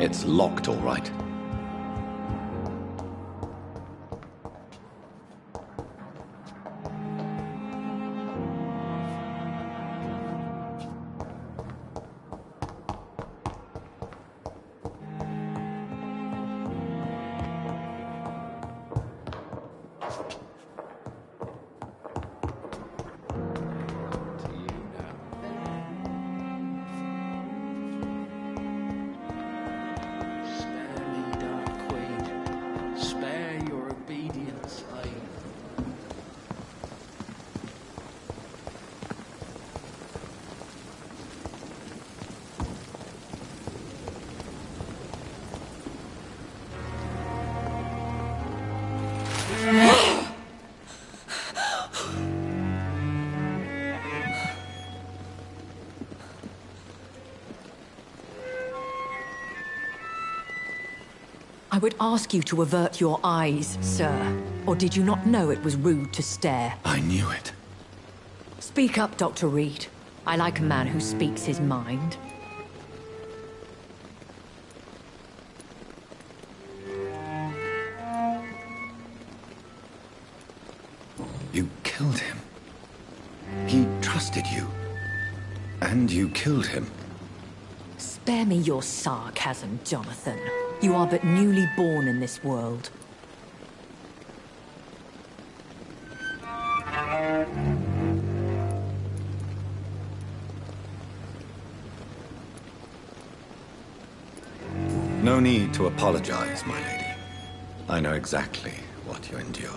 It's locked, all right. I would ask you to avert your eyes, sir. Or did you not know it was rude to stare? I knew it. Speak up, Dr. Reed. I like a man who speaks his mind. You killed him. He trusted you. And you killed him. Spare me your sarcasm, Jonathan. You are but newly born in this world. No need to apologize, my lady. I know exactly what you endure.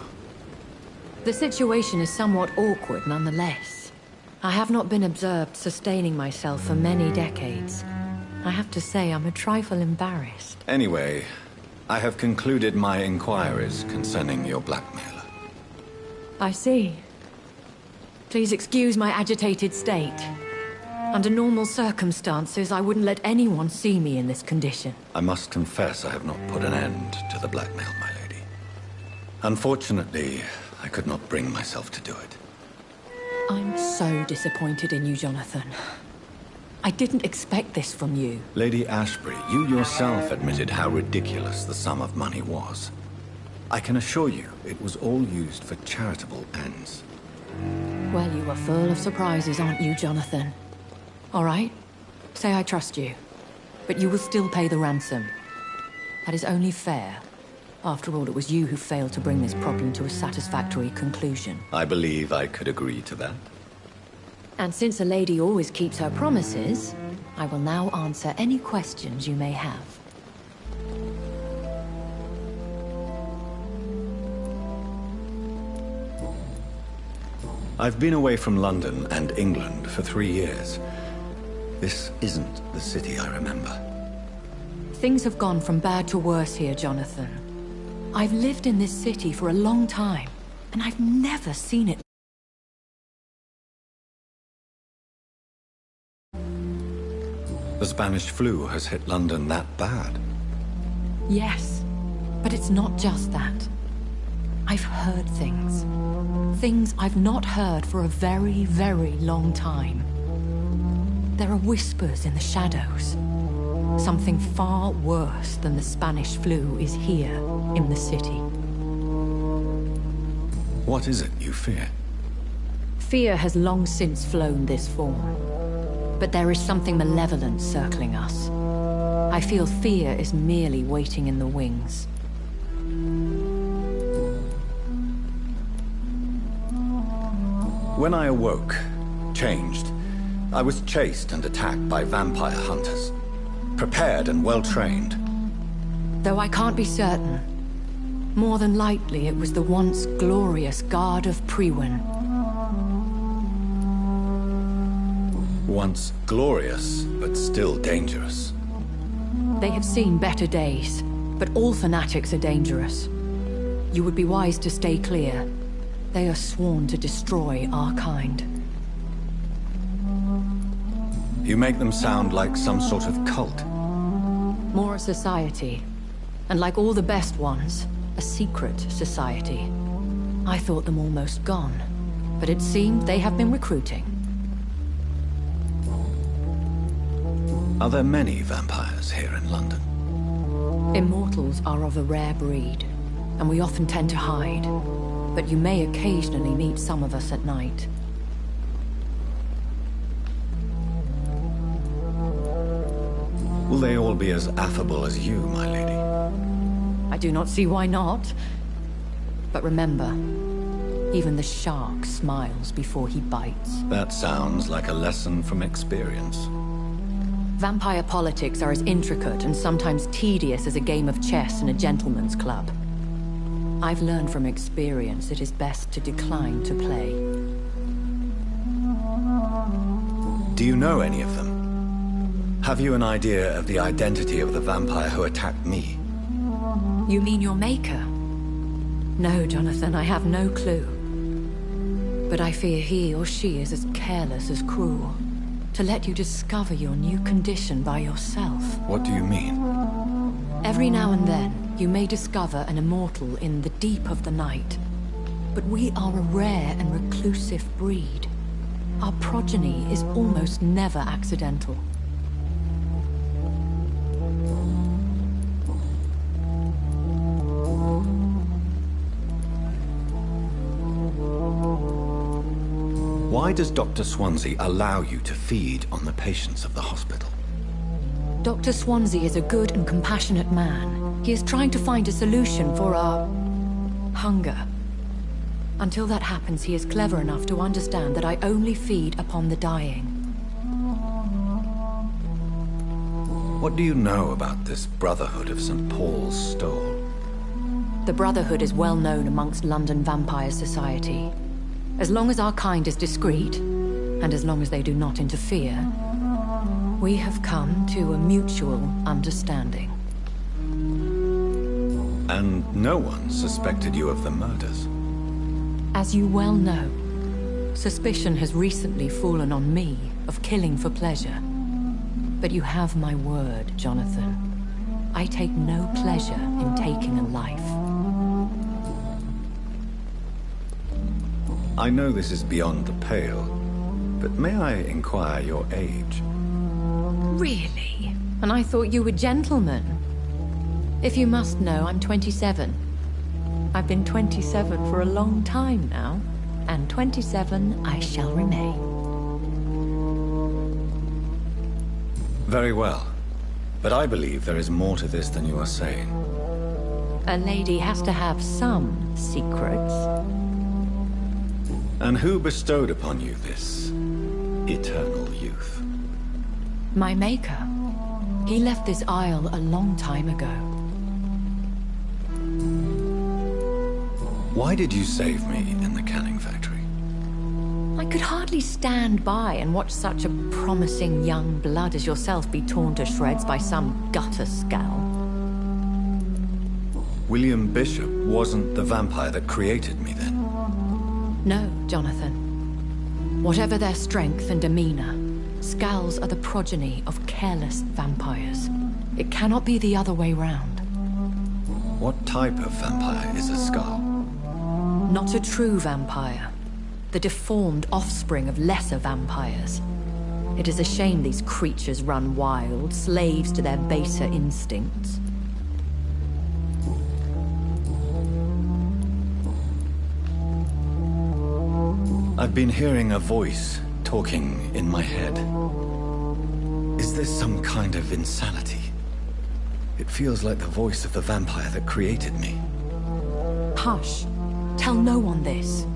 The situation is somewhat awkward nonetheless. I have not been observed sustaining myself for many decades. I have to say I'm a trifle embarrassed. Anyway, I have concluded my inquiries concerning your blackmailer. I see. Please excuse my agitated state. Under normal circumstances, I wouldn't let anyone see me in this condition. I must confess I have not put an end to the blackmail, my lady. Unfortunately, I could not bring myself to do it. I'm so disappointed in you, Jonathan. I didn't expect this from you. Lady Ashbury, you yourself admitted how ridiculous the sum of money was. I can assure you, it was all used for charitable ends. Well, you are full of surprises, aren't you, Jonathan? All right, say I trust you, but you will still pay the ransom. That is only fair. After all, it was you who failed to bring this problem to a satisfactory conclusion. I believe I could agree to that. And since a lady always keeps her promises, I will now answer any questions you may have. I've been away from London and England for 3 years. This isn't the city I remember. Things have gone from bad to worse here, Jonathan. I've lived in this city for a long time, and I've never seen it. The Spanish flu has hit London that bad. Yes, but it's not just that. I've heard things. Things I've not heard for a very, very long time. There are whispers in the shadows. Something far worse than the Spanish flu is here in the city. What is it you fear? Fear has long since flown this form. But there is something malevolent circling us. I feel fear is merely waiting in the wings. When I awoke, changed, I was chased and attacked by vampire hunters. Prepared and well-trained. Though I can't be certain, more than likely it was the once glorious Guard of Priwen. Once glorious, but still dangerous. They have seen better days, but all fanatics are dangerous. You would be wise to stay clear. They are sworn to destroy our kind. You make them sound like some sort of cult. More a society. And like all the best ones, a secret society. I thought them almost gone, but it seemed they have been recruiting. Are there many vampires here in London? Immortals are of a rare breed, and we often tend to hide. But you may occasionally meet some of us at night. Will they all be as affable as you, my lady? I do not see why not. But remember, even the shark smiles before he bites. That sounds like a lesson from experience. Vampire politics are as intricate and sometimes tedious as a game of chess in a gentleman's club. I've learned from experience it is best to decline to play. Do you know any of them? Have you an idea of the identity of the vampire who attacked me? You mean your maker? No, Jonathan, I have no clue. But I fear he or she is as careless as cruel. To let you discover your new condition by yourself. What do you mean? Every now and then, you may discover an immortal in the deep of the night. But we are a rare and reclusive breed. Our progeny is almost never accidental. Why does Dr. Swansea allow you to feed on the patients of the hospital? Dr. Swansea is a good and compassionate man. He is trying to find a solution for our hunger. Until that happens, he is clever enough to understand that I only feed upon the dying. What do you know about this Brotherhood of St. Paul's Stole? The Brotherhood is well known amongst London Vampire Society. As long as our kind is discreet, and as long as they do not interfere, we have come to a mutual understanding. And no one suspected you of the murders? As you well know, suspicion has recently fallen on me of killing for pleasure. But you have my word, Jonathan. I take no pleasure in taking a life. I know this is beyond the pale, but may I inquire your age? Really? And I thought you were gentlemen. If you must know, I'm 27. I've been 27 for a long time now, and 27 I shall remain. Very well, but I believe there is more to this than you are saying. A lady has to have some secrets. And who bestowed upon you this eternal youth? My maker. He left this isle a long time ago. Why did you save me in the canning factory? I could hardly stand by and watch such a promising young blood as yourself be torn to shreds by some gutter scowl. William Bishop wasn't the vampire that created me then? No, Jonathan. Whatever their strength and demeanor, Scowls are the progeny of careless vampires. It cannot be the other way round. What type of vampire is a Skull? Not a true vampire. The deformed offspring of lesser vampires. It is a shame these creatures run wild, slaves to their baser instincts. I've been hearing a voice talking in my head. Is this some kind of insanity? It feels like the voice of the vampire that created me. Hush. Tell no one this.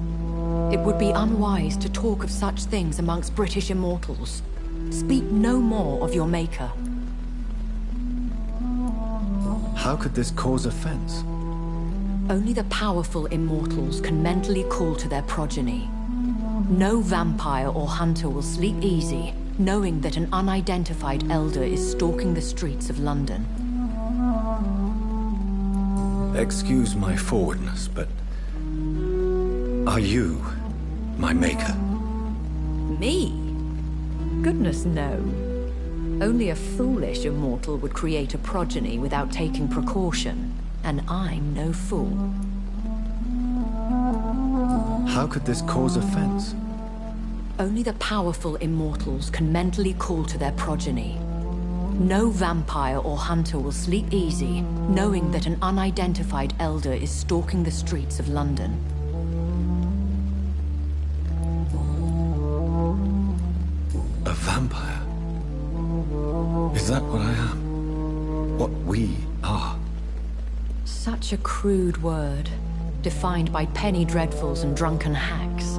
It would be unwise to talk of such things amongst British immortals. Speak no more of your maker. How could this cause offense? Only the powerful immortals can mentally call to their progeny. No vampire or hunter will sleep easy, knowing that an unidentified elder is stalking the streets of London. Excuse my forwardness, but... are you my maker? Me? Goodness, no. Only a foolish immortal would create a progeny without taking precaution, and I'm no fool. How could this cause offense? Only the powerful immortals can mentally call to their progeny. No vampire or hunter will sleep easy, knowing that an unidentified elder is stalking the streets of London. A vampire? Is that what I am? What we are? Such a crude word, defined by penny dreadfuls and drunken hacks.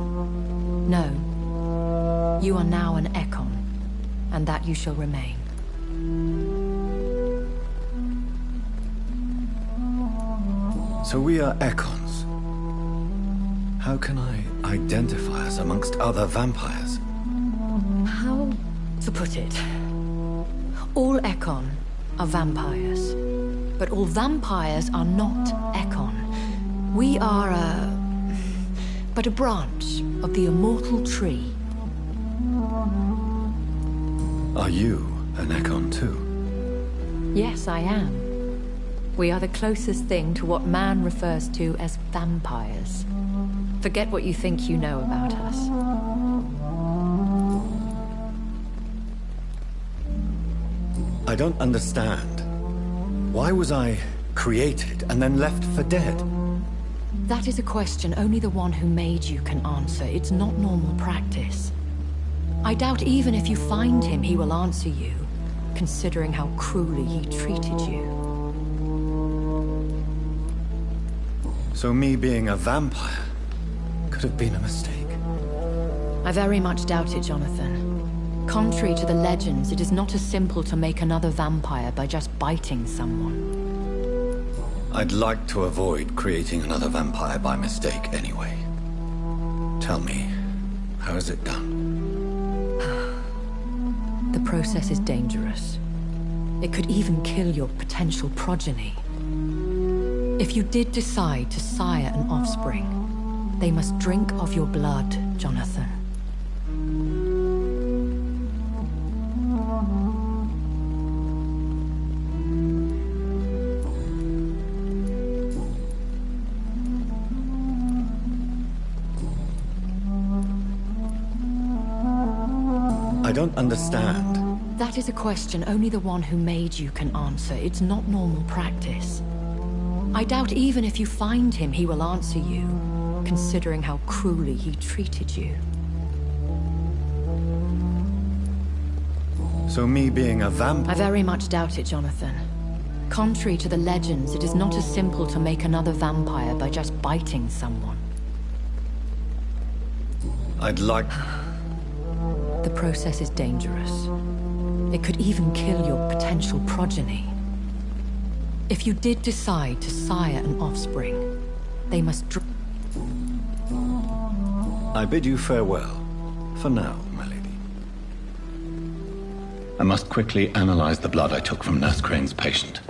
No. You are now an Ekon, and that you shall remain. So we are Ekons. How can I identify us amongst other vampires? How to put it? All Ekon are vampires. But all vampires are not Ekon. We are but a branch of the immortal tree. Are you an Ekon too? Yes, I am. We are the closest thing to what man refers to as vampires. Forget what you think you know about us. I don't understand. Why was I created and then left for dead? That is a question only the one who made you can answer. It's not normal practice. I doubt even if you find him, he will answer you, considering how cruelly he treated you. So me being a vampire could have been a mistake. I very much doubt it, Jonathan. Contrary to the legends, it is not as simple to make another vampire by just biting someone. I'd like to avoid creating another vampire by mistake anyway. Tell me, how is it done? The process is dangerous. It could even kill your potential progeny. If you did decide to sire an offspring, they must drink of your blood, Jonathan. I don't understand. That is a question only the one who made you can answer. It's not normal practice. I doubt even if you find him, he will answer you, considering how cruelly he treated you. So me being a vampire... I very much doubt it, Jonathan. Contrary to the legends, it is not as simple to make another vampire by just biting someone. I'd like... The process is dangerous. It could even kill your potential progeny. If you did decide to sire an offspring, they must... I bid you farewell. For now, my lady. I must quickly analyze the blood I took from Nurse Crane's patient.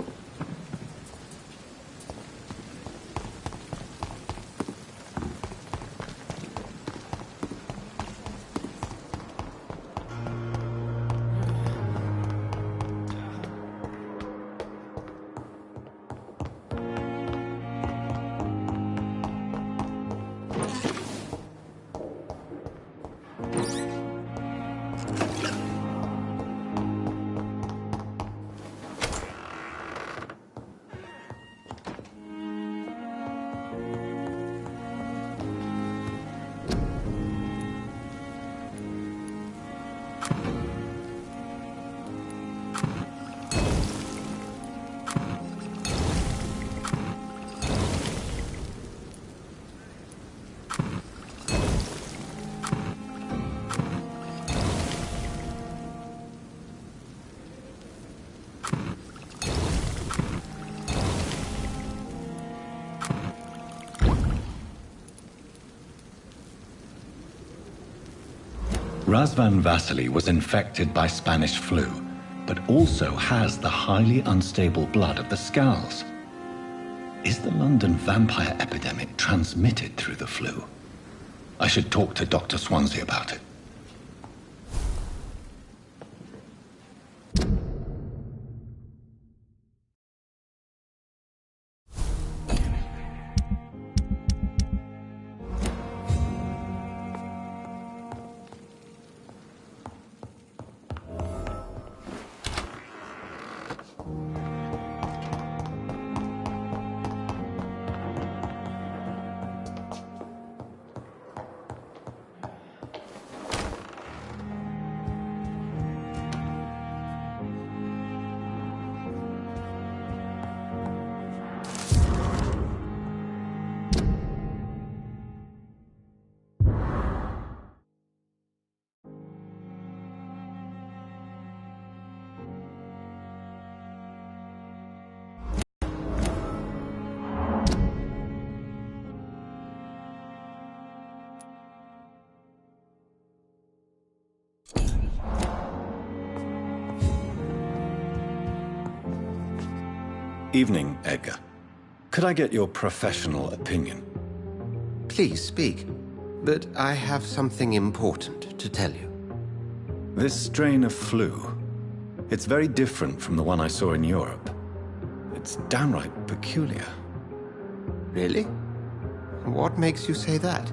Razvan Vasily was infected by Spanish flu, but also has the highly unstable blood of the Skulls. Is the London vampire epidemic transmitted through the flu? I should talk to Dr. Swansea about it. Evening, Edgar. Could I get your professional opinion? Please speak, but I have something important to tell you. This strain of flu, it's very different from the one I saw in Europe. It's downright peculiar. Really? What makes you say that?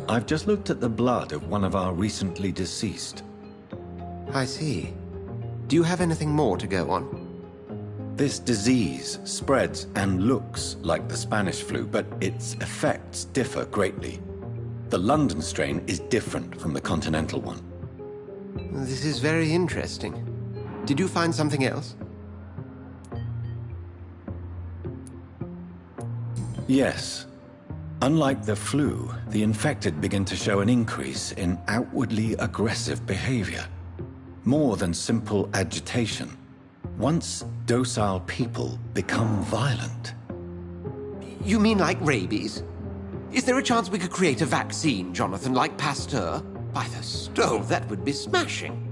I've just looked at the blood of one of our recently deceased. I see. Do you have anything more to go on? This disease spreads and looks like the Spanish flu, but its effects differ greatly. The London strain is different from the continental one. This is very interesting. Did you find something else? Yes. Unlike the flu, the infected begin to show an increase in outwardly aggressive behavior. More than simple agitation. Once docile people become violent. You mean like rabies? Is there a chance we could create a vaccine, Jonathan, like Pasteur? By the stove, that would be smashing.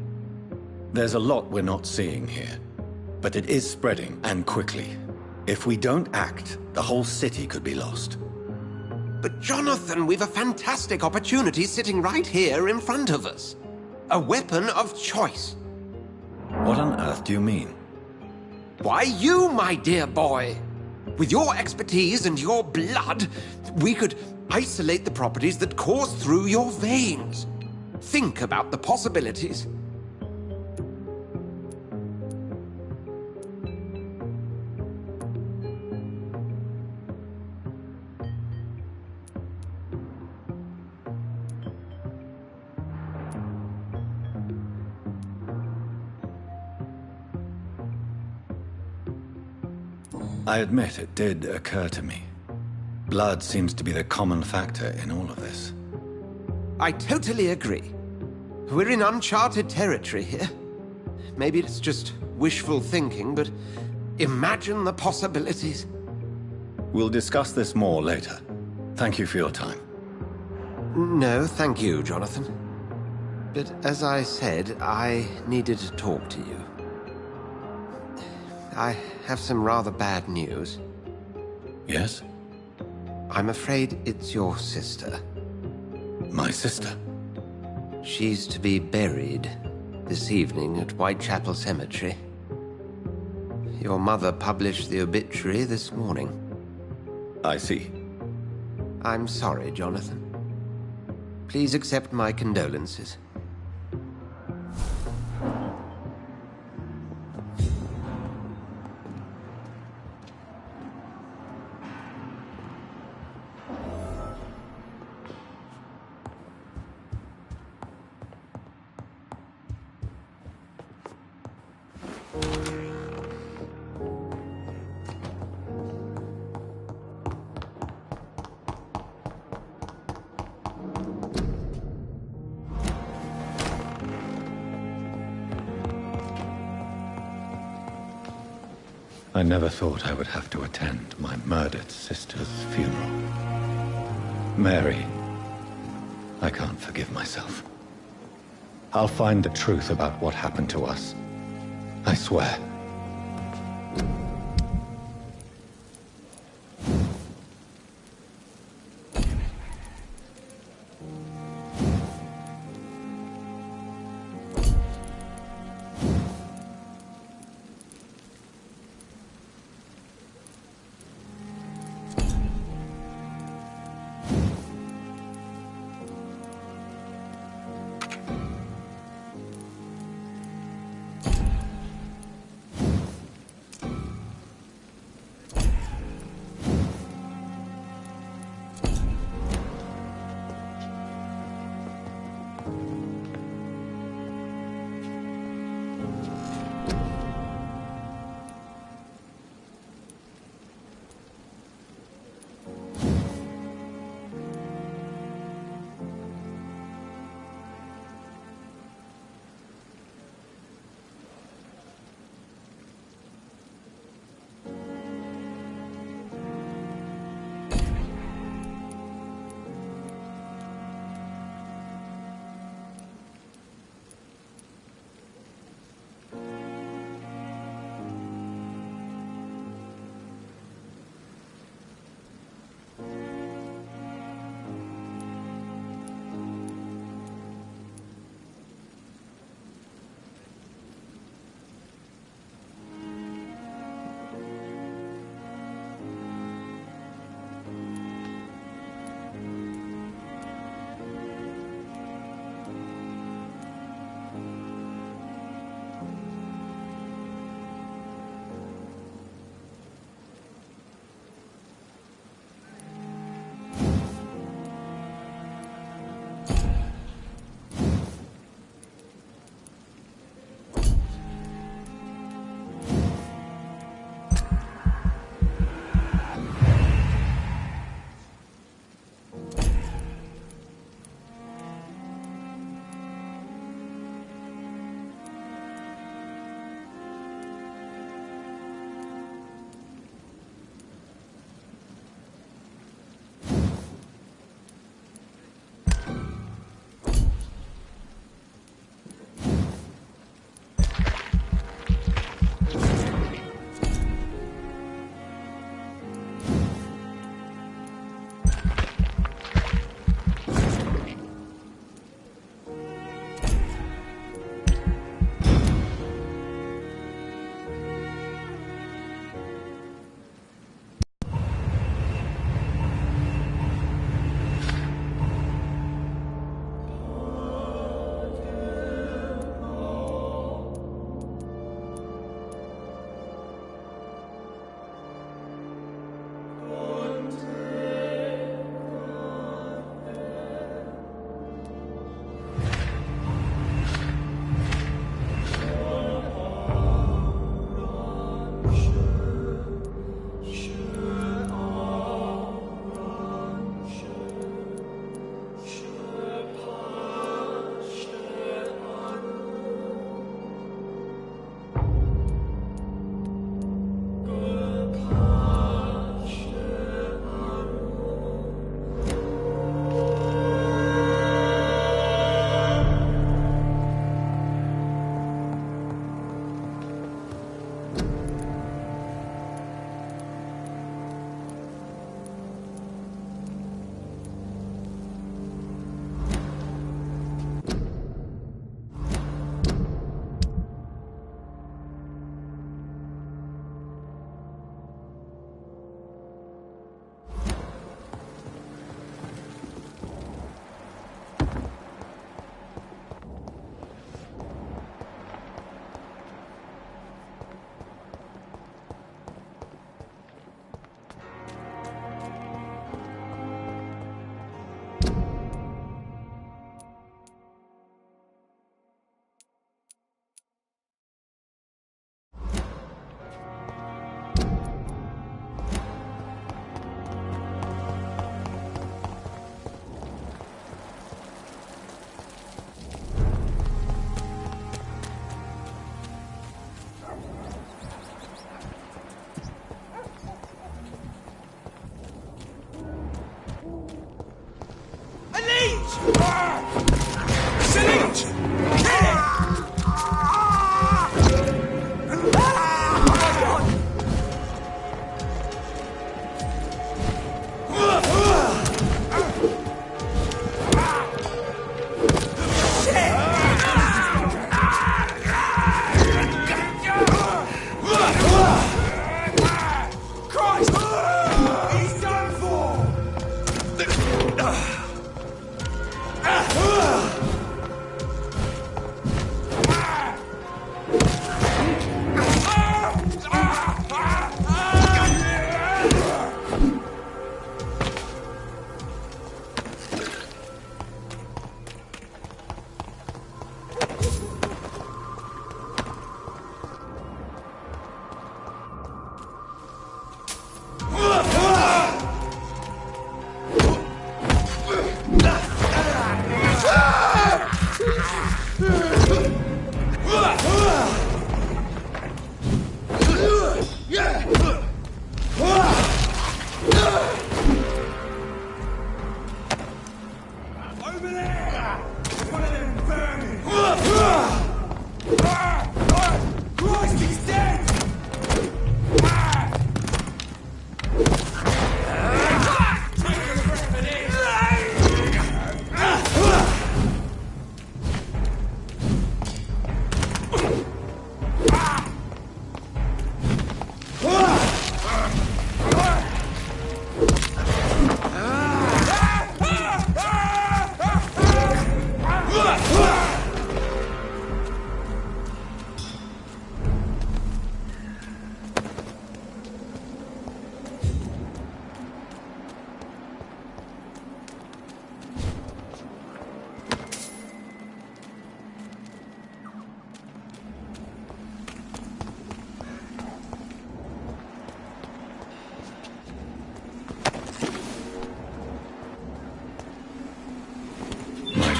There's a lot we're not seeing here. But it is spreading, and quickly. If we don't act, the whole city could be lost. But Jonathan, we've a fantastic opportunity sitting right here in front of us. A weapon of choice. What on earth do you mean? Why, you, my dear boy. With your expertise and your blood, we could isolate the properties that course through your veins. Think about the possibilities. I admit it did occur to me. Blood seems to be the common factor in all of this. I totally agree. We're in uncharted territory here. Maybe it's just wishful thinking, but imagine the possibilities. We'll discuss this more later. Thank you for your time. No, thank you, Jonathan. But as I said, I needed to talk to you. I have some rather bad news. Yes? I'm afraid it's your sister. My sister? She's to be buried this evening at Whitechapel Cemetery. Your mother published the obituary this morning. I see. I'm sorry, Jonathan. Please accept my condolences. I never thought I would have to attend my murdered sister's funeral. Mary, I can't forgive myself. I'll find the truth about what happened to us. I swear.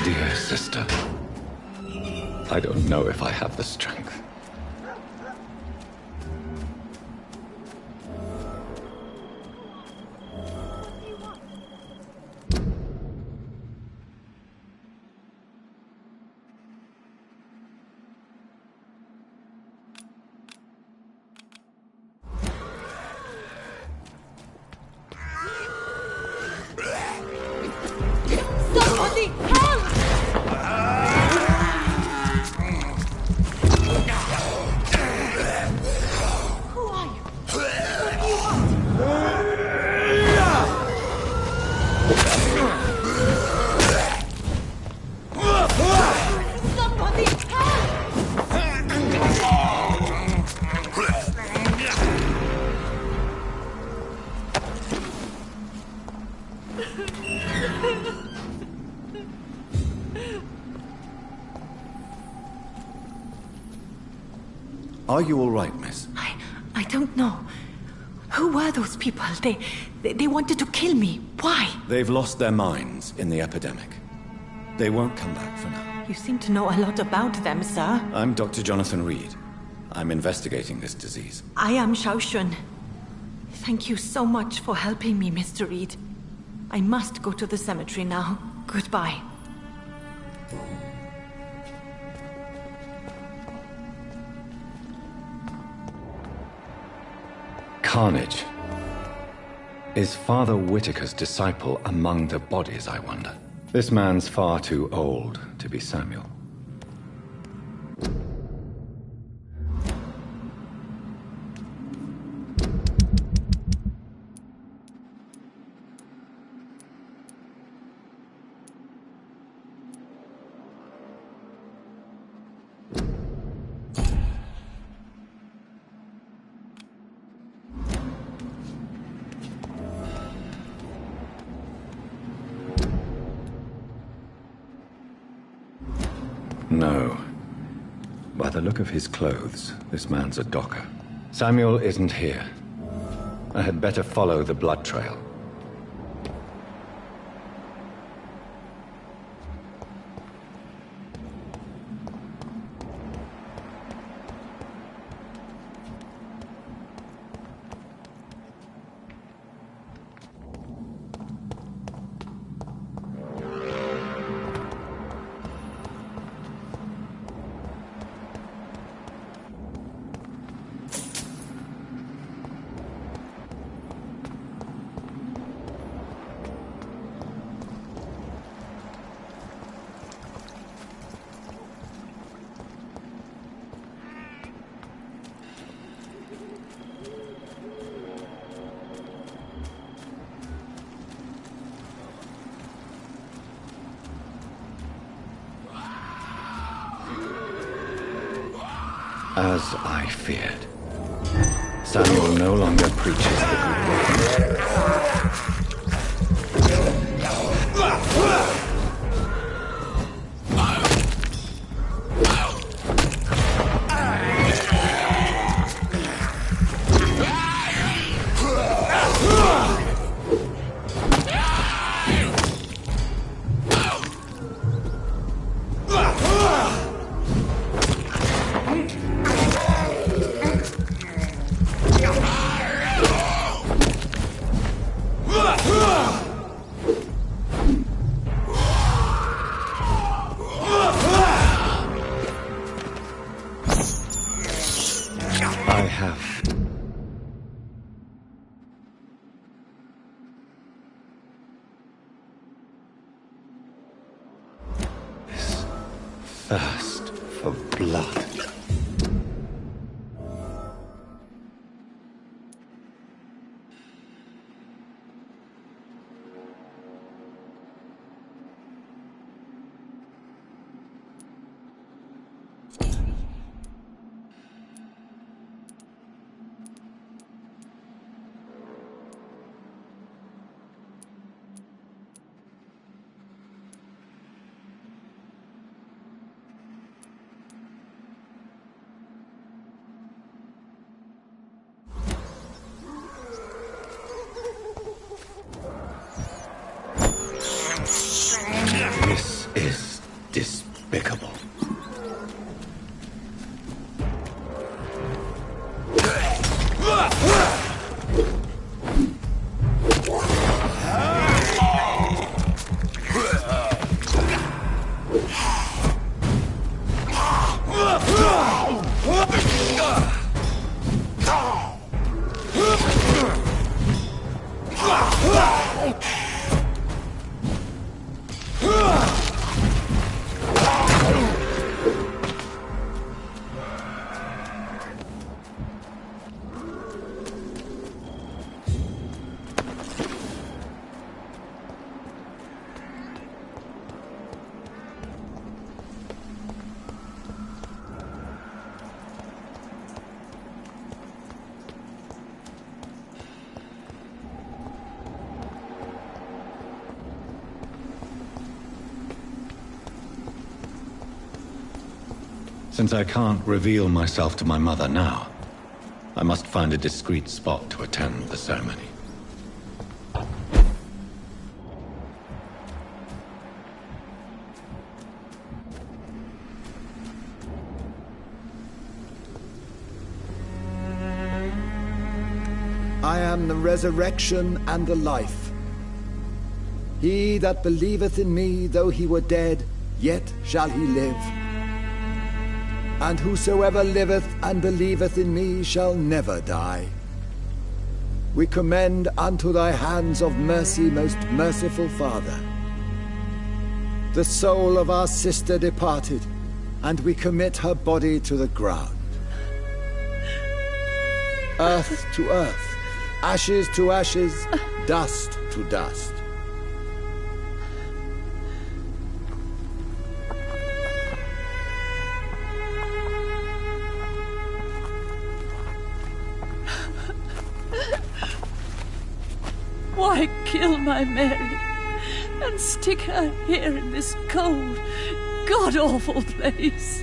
Dear sister, I don't know if I have the strength. Somebody help! Who are you? What do you want? Somebody help! Are you all right, miss? I don't know. Who were those people? They wanted to kill me. Why? They've lost their minds in the epidemic. They won't come back for now. You seem to know a lot about them, sir. I'm Dr. Jonathan Reed. I'm investigating this disease. I am Xiaoxun. Thank you so much for helping me, Mr. Reed. I must go to the cemetery now. Goodbye. Carnage. Is Father Whitaker's disciple among the bodies, I wonder? This man's far too old to be Samuel. No. By the look of his clothes, this man's a docker. Samuel isn't here. I had better follow the blood trail. As I feared. Samuel no longer preaches the good word. I have. This thirst for blood. This is despicable. Since I can't reveal myself to my mother now, I must find a discreet spot to attend the ceremony. I am the resurrection and the life. He that believeth in me, though he were dead, yet shall he live. And whosoever liveth and believeth in me shall never die. We commend unto thy hands of mercy, most merciful Father, the soul of our sister departed, and we commit her body to the ground. Earth to earth, ashes to ashes, dust to dust. Why kill my Mary and stick her here in this cold, god-awful place?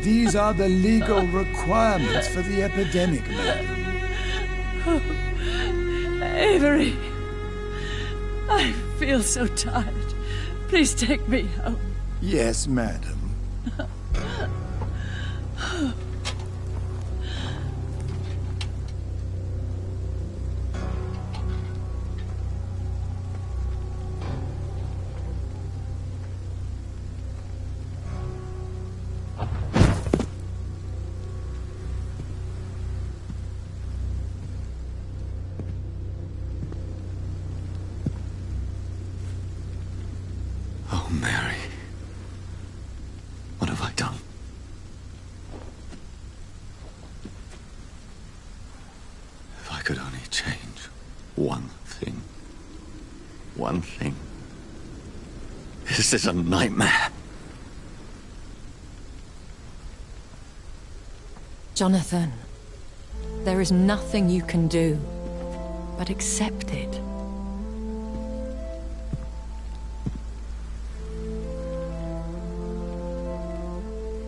These are the legal requirements for the epidemic, madam. Oh, Avery, I feel so tired. Please take me home. Yes, madam. Oh, Mary. What have I done? If I could only change one thing. One thing. This is a nightmare. Jonathan, there is nothing you can do but accept it.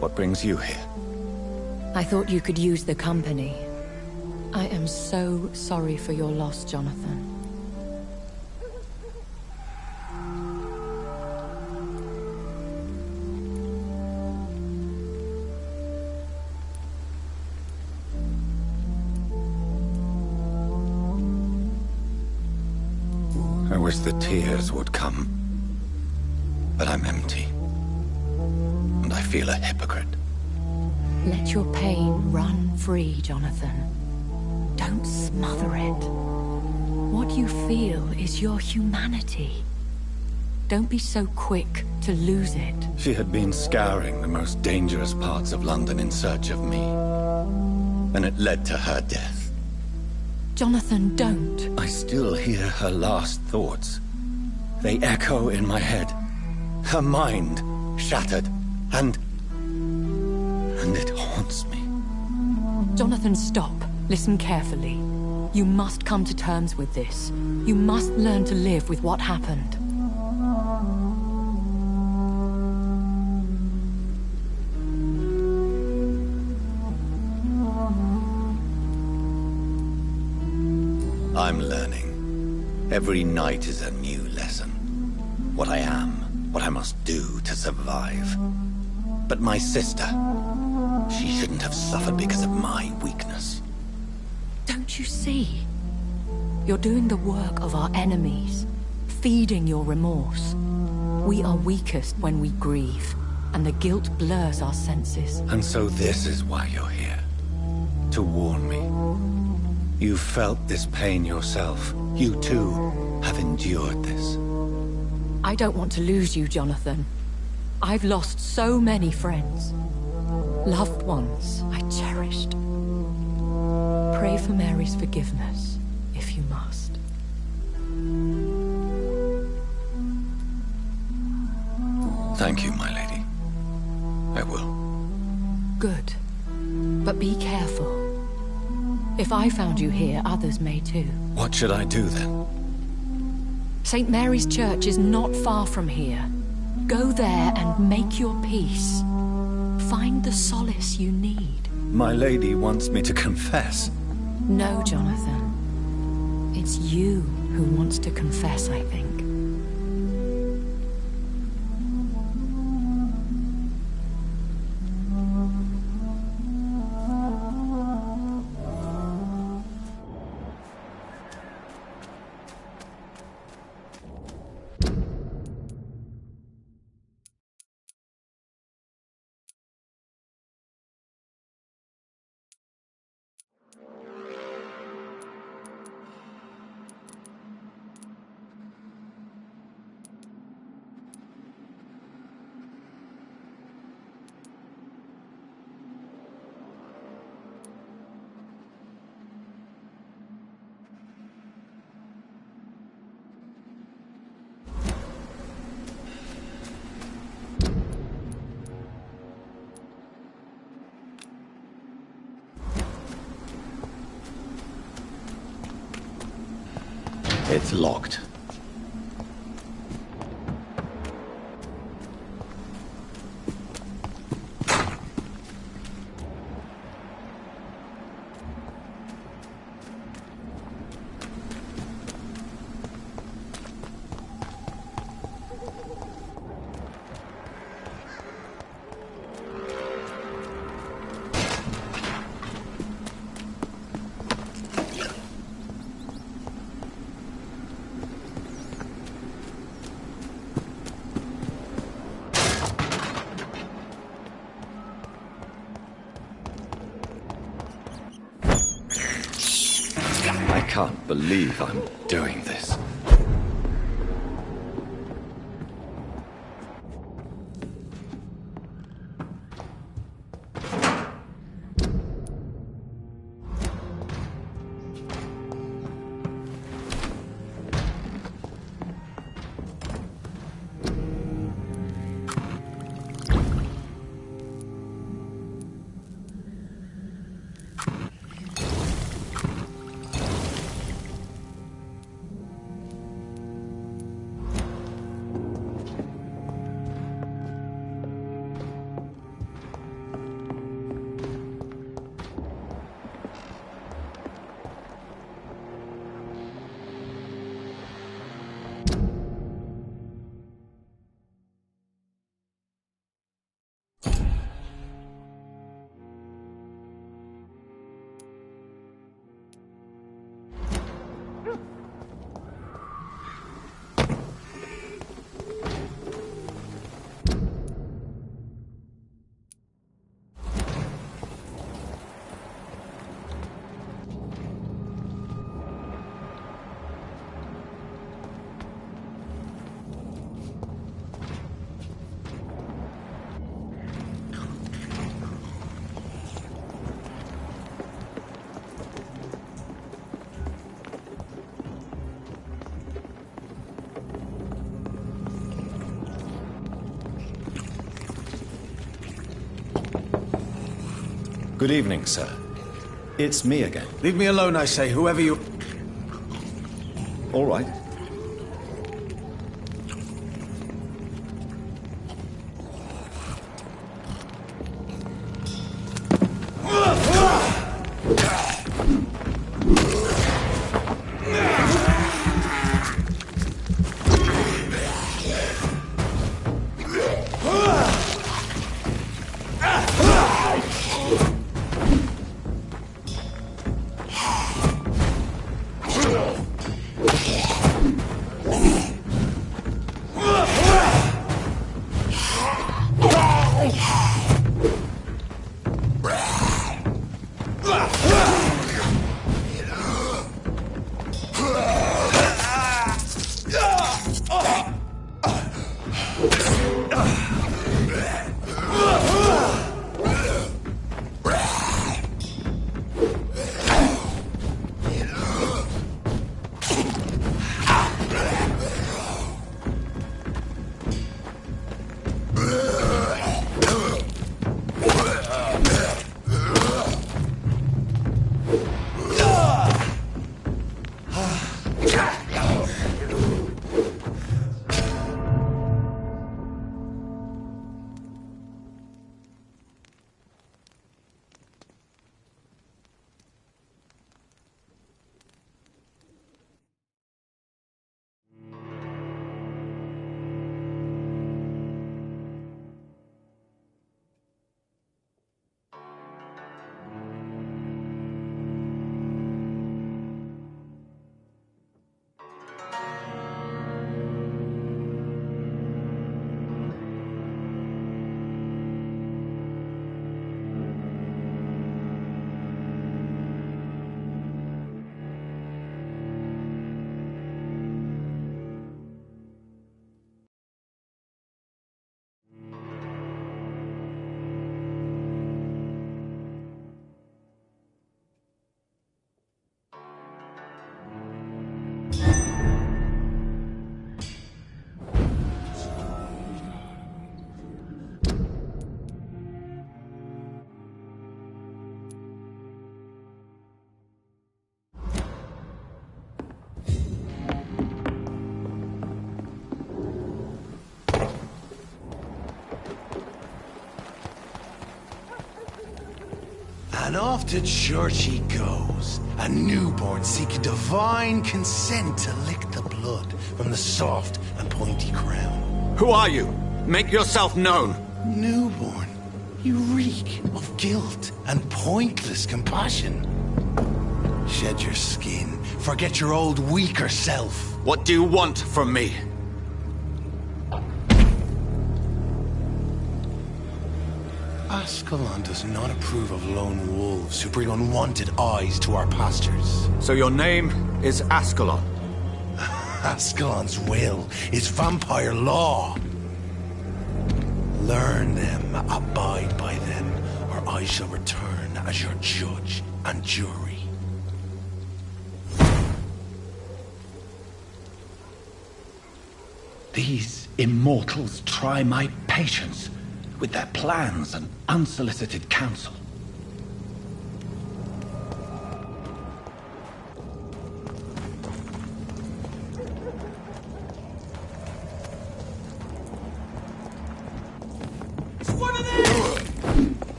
What brings you here? I thought you could use the company. I am so sorry for your loss, Jonathan. I wish the tears would come. But I'm empty. And I feel a hypocrite. Let your pain run free, Jonathan. Don't smother it. What you feel is your humanity. Don't be so quick to lose it. She had been scouring the most dangerous parts of London in search of me. And it led to her death. Jonathan, don't. I still hear her last thoughts. They echo in my head. Her mind shattered, and it haunts me. Jonathan, stop. Listen carefully. You must come to terms with this. You must learn to live with what happened. I'm learning. Every night is a new lesson. What I am, what I must do to survive. But my sister, she shouldn't have suffered because of my weakness. Don't you see? You're doing the work of our enemies, feeding your remorse. We are weakest when we grieve, and the guilt blurs our senses. And so this is why you're here. To warn me. You've felt this pain yourself. You too have endured this. I don't want to lose you, Jonathan. I've lost so many friends. Loved ones I cherished. Pray for Mary's forgiveness, if you must. Thank you, my lady. I will. Good. But be careful. If I found you here, others may too. What should I do then? St. Mary's Church is not far from here. Go there and make your peace. Find the solace you need. My lady wants me to confess. No, Jonathan. It's you who wants to confess, I think. It's locked. I can't believe I'm doing this. Good evening, sir. It's me again. Leave me alone, I say, whoever you... All right. And off to church he goes, a newborn seeking divine consent to lick the blood from the soft and pointy crown. Who are you? Make yourself known. Newborn, you reek of guilt and pointless compassion. Shed your skin, forget your old weaker self. What do you want from me? Ascalon does not approve of lone wolves who bring unwanted eyes to our pastures. So your name is Ascalon? Ascalon's will is vampire law. Learn them, abide by them, or I shall return as your judge and jury. These immortals try my patience with their plans and unsolicited counsel.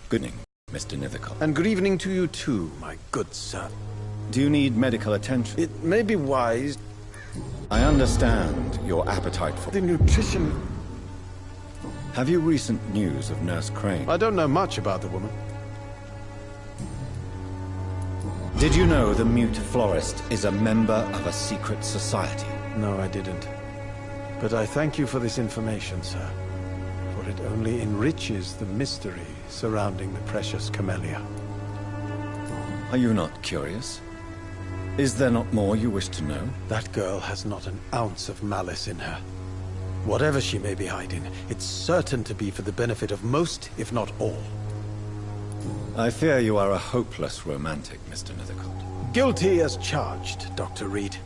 Good evening, Mr. Nithicol. And good evening to you too, my good sir. Do you need medical attention? It may be wise... I understand your appetite for... The nutrition... Have you recent news of Nurse Crane? I don't know much about the woman. Did you know the Mute Florist is a member of a secret society? No, I didn't. But I thank you for this information, sir. For it only enriches the mystery surrounding the precious camellia. Are you not curious? Is there not more you wish to know? That girl has not an ounce of malice in her. Whatever she may be hiding, it's certain to be for the benefit of most, if not all. I fear you are a hopeless romantic, Mr. Nethercott. Guilty as charged, Dr. Reed.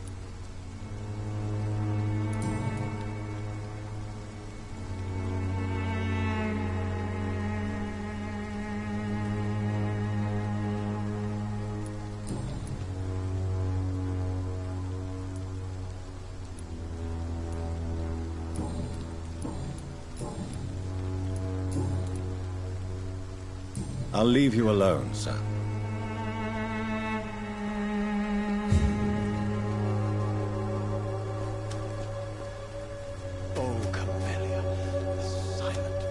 I'll leave you alone, sir. Oh, camellia, the silent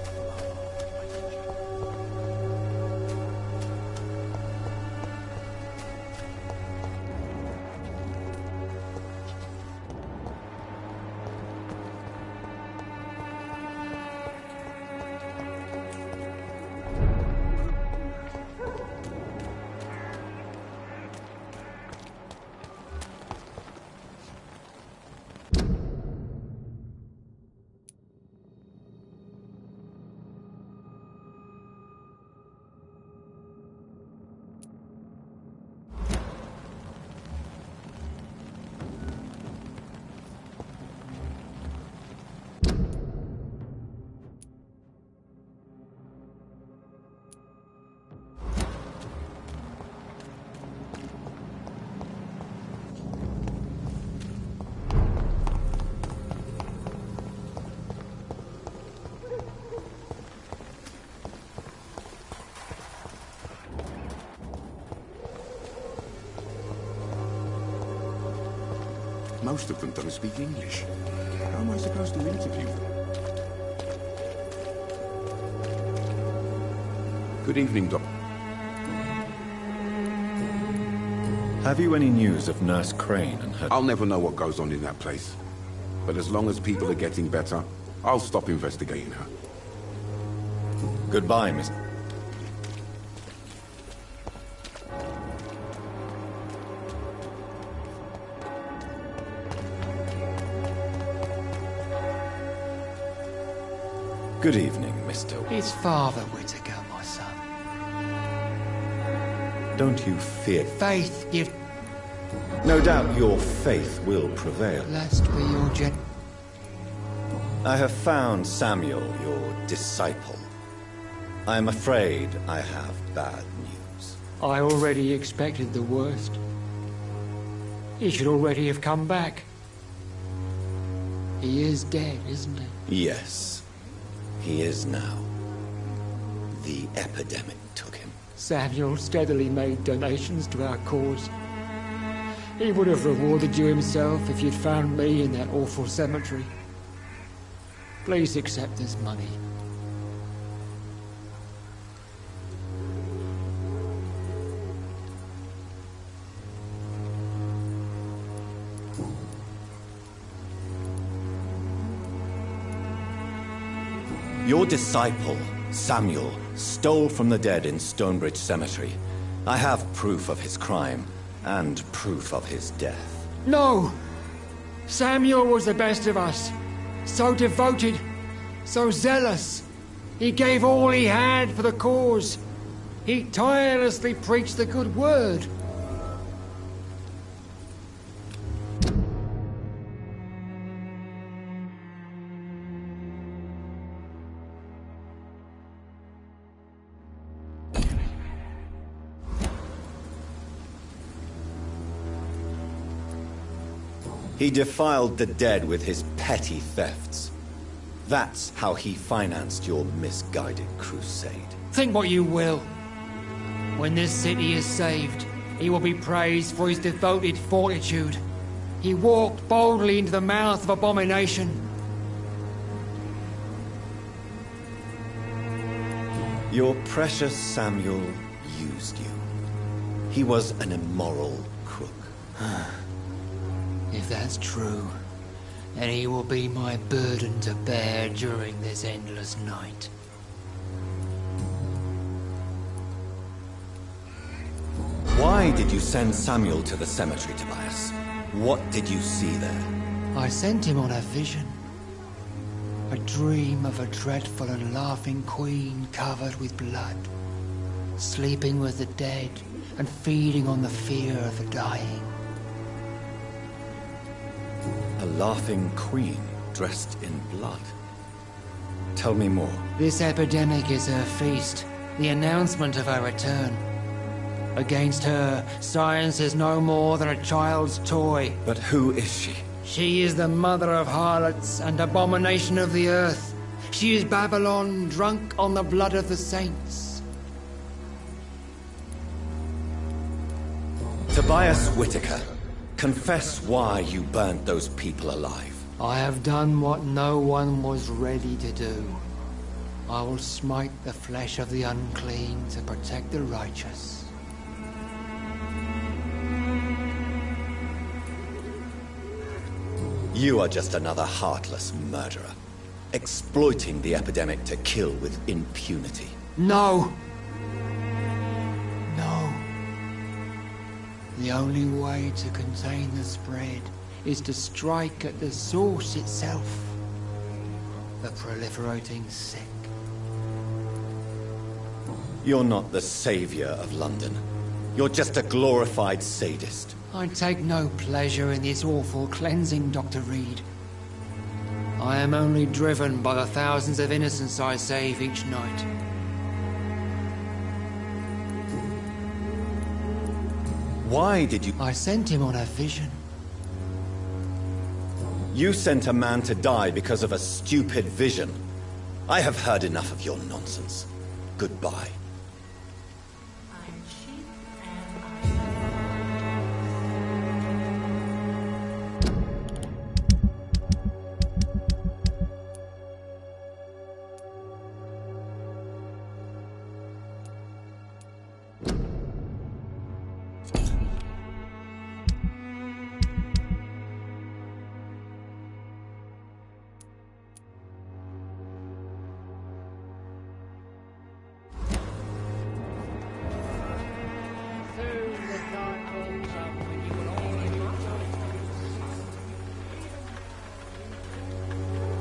Most of them don't speak English. How am I supposed to interview them? Good evening, Doc. Have you any news of Nurse Crane and her... I'll never know what goes on in that place. But as long as people are getting better, I'll stop investigating her. Goodbye, Miss... Good evening, Mr. It's Father Whitaker, my son. Don't you fear... Faith, give... No doubt your faith will prevail. Blessed be your gen... I have found Samuel, your disciple. I am afraid I have bad news. I already expected the worst. He should already have come back. He is dead, isn't he? Yes. He is now. The epidemic took him. Samuel steadily made donations to our cause. He would have rewarded you himself if you'd found me in that awful cemetery. Please accept this money. Your disciple, Samuel, stole from the dead in Stonebridge Cemetery. I have proof of his crime, and proof of his death. No! Samuel was the best of us. So devoted, so zealous. He gave all he had for the cause. He tirelessly preached the good word. He defiled the dead with his petty thefts. That's how he financed your misguided crusade. Think what you will. When this city is saved, he will be praised for his devoted fortitude. He walked boldly into the mouth of abomination. Your precious Samuel used you. He was an immoral crook. If that's true, then he will be my burden to bear during this endless night. Why did you send Samuel to the cemetery, Tobias? What did you see there? I sent him on a vision. A dream of a dreadful and laughing queen covered with blood, sleeping with the dead and feeding on the fear of the dying. A laughing queen dressed in blood. Tell me more. This epidemic is her feast, the announcement of her return. Against her, science is no more than a child's toy. But who is she? She is the mother of harlots and abomination of the earth. She is Babylon, drunk on the blood of the saints. Tobias Whitaker, confess why you burnt those people alive. I have done what no one was ready to do. I will smite the flesh of the unclean to protect the righteous. You are just another heartless murderer, exploiting the epidemic to kill with impunity. No! No. The only way to contain the spread is to strike at the source itself. The proliferating sick. You're not the savior of London. You're just a glorified sadist. I take no pleasure in this awful cleansing, Dr. Reed. I am only driven by the thousands of innocents I save each night. Why did you... I sent him on a vision. You sent a man to die because of a stupid vision. I have heard enough of your nonsense. Goodbye.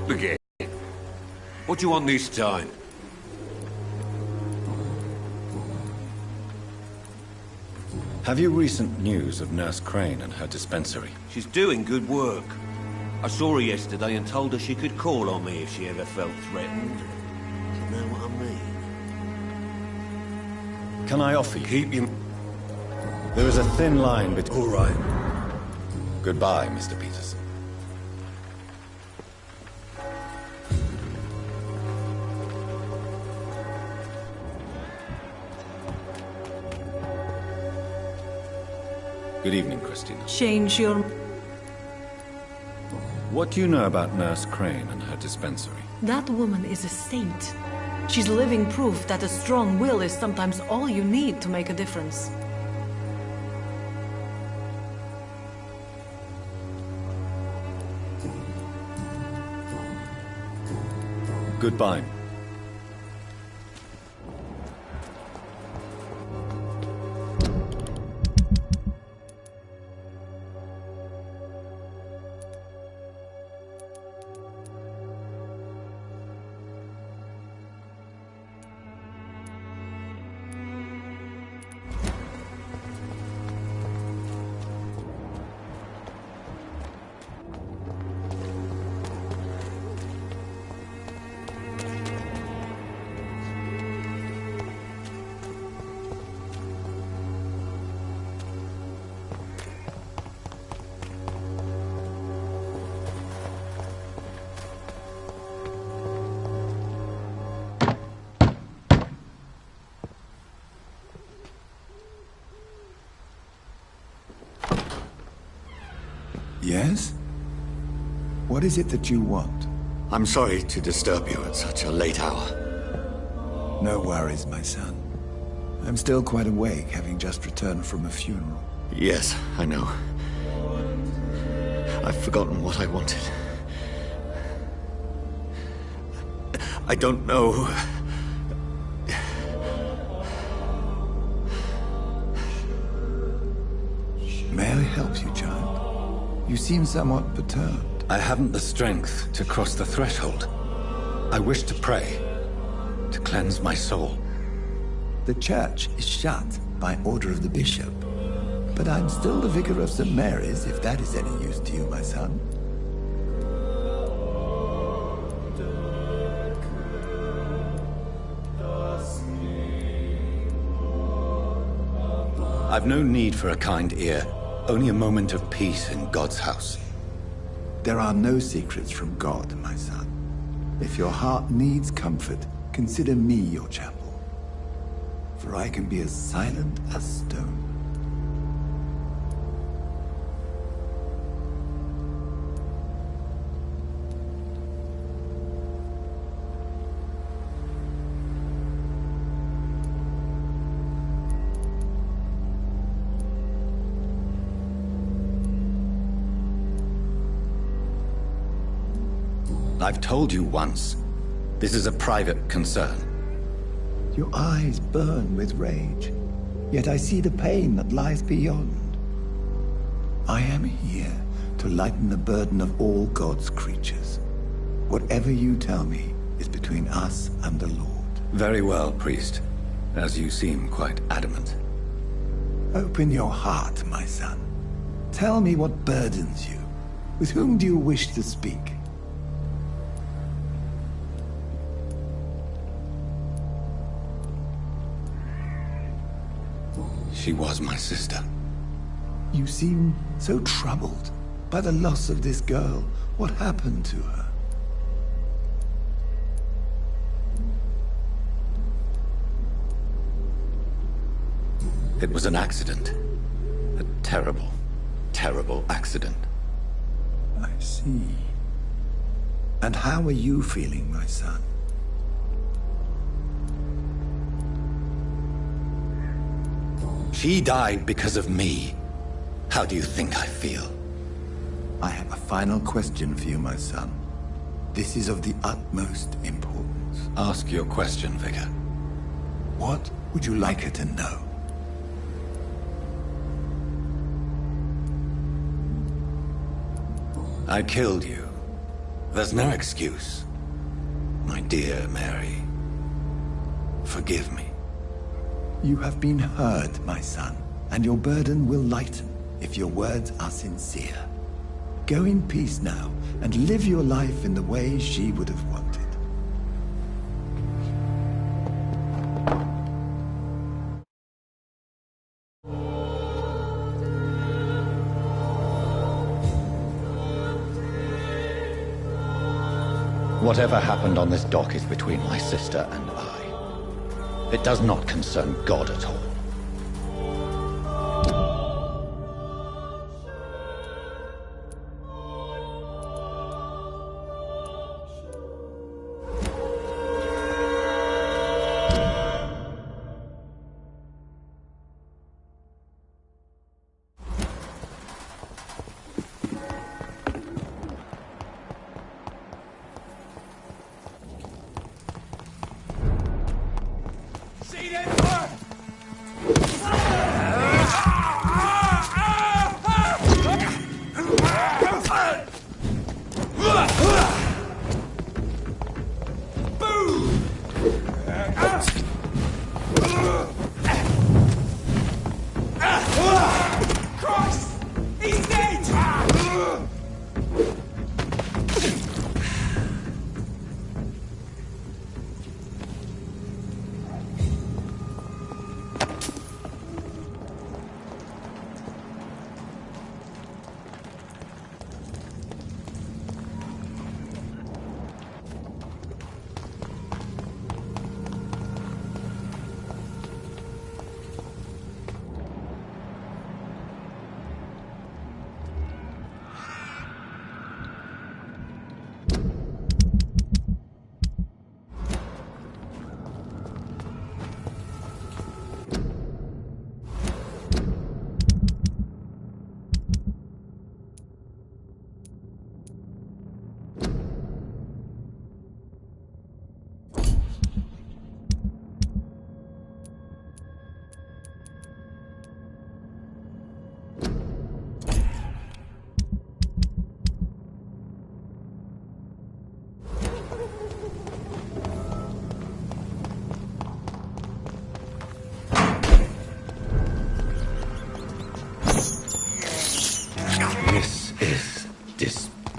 Again. What do you want this time? Have you recent news of Nurse Crane and her dispensary? She's doing good work. I saw her yesterday and told her she could call on me if she ever felt threatened. Do you know what I mean? Can I offer you? Keep him. There is a thin line between... All right. Goodbye, Mr. Peterson. Good evening, Christina. Change your... What do you know about Nurse Crane and her dispensary? That woman is a saint. She's living proof that a strong will is sometimes all you need to make a difference. Goodbye. Yes? What is it that you want? I'm sorry to disturb you at such a late hour. No worries, my son. I'm still quite awake, having just returned from a funeral. Yes, I know. I've forgotten what I wanted. I don't know. May I help you, child? You seem somewhat perturbed. I haven't the strength to cross the threshold. I wish to pray, to cleanse my soul. The church is shut by order of the bishop. But I'm still the vicar of St. Mary's, if that is any use to you, my son. I've no need for a kind ear, only a moment of peace in God's house. There are no secrets from God, my son. If your heart needs comfort, consider me your chapel. For I can be as silent as stone. I've told you once, this is a private concern. Your eyes burn with rage, yet I see the pain that lies beyond. I am here to lighten the burden of all God's creatures. Whatever you tell me is between us and the Lord. Very well, priest, as you seem quite adamant. Open your heart, my son. Tell me what burdens you. With whom do you wish to speak? She was my sister. You seem so troubled by the loss of this girl. What happened to her? It was an accident. A terrible, terrible accident. I see. And how are you feeling, my son? She died because of me. How do you think I feel? I have a final question for you, my son. This is of the utmost importance. Ask your question, Vicar. What would you like her to know? I killed you. There's no excuse. My dear Mary, forgive me. You have been heard, my son, and your burden will lighten if your words are sincere. Go in peace now, and live your life in the way she would have wanted. Whatever happened on this dock is between my sister and I. It does not concern God at all.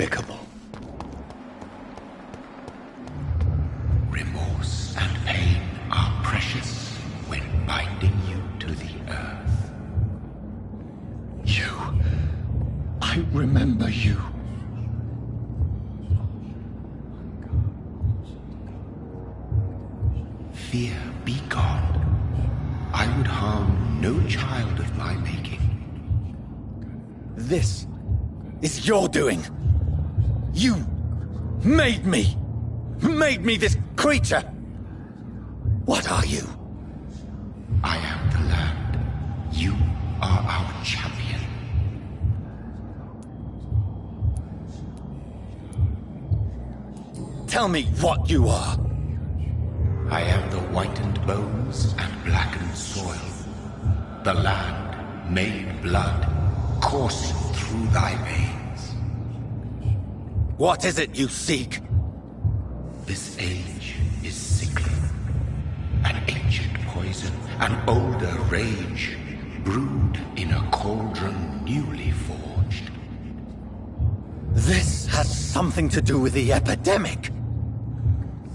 despicable. Remorse and pain are precious when binding you to the earth. You. I remember you. Fear, be gone. I would harm no child of my making. This is your doing. You made me. Made me this creature. What are you? I am the land. You are our champion. Tell me what you are. I am the whitened bones and blackened soil. The land made blood coursing through thy veins. What is it you seek? This age is sickly. An ancient poison, an older rage, brewed in a cauldron newly forged. This has something to do with the epidemic.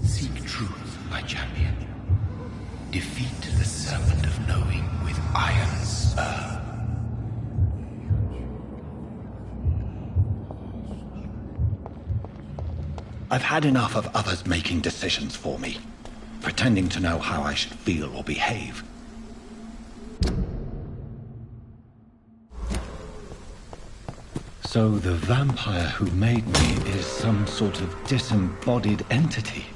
Seek truth, my champion. Defeat the serpent of knowing with iron spur. I've had enough of others making decisions for me, pretending to know how I should feel or behave. So the vampire who made me is some sort of disembodied entity?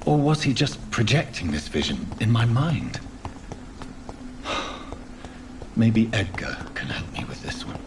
Or was he just projecting this vision in my mind? Maybe Edgar can help me with this one.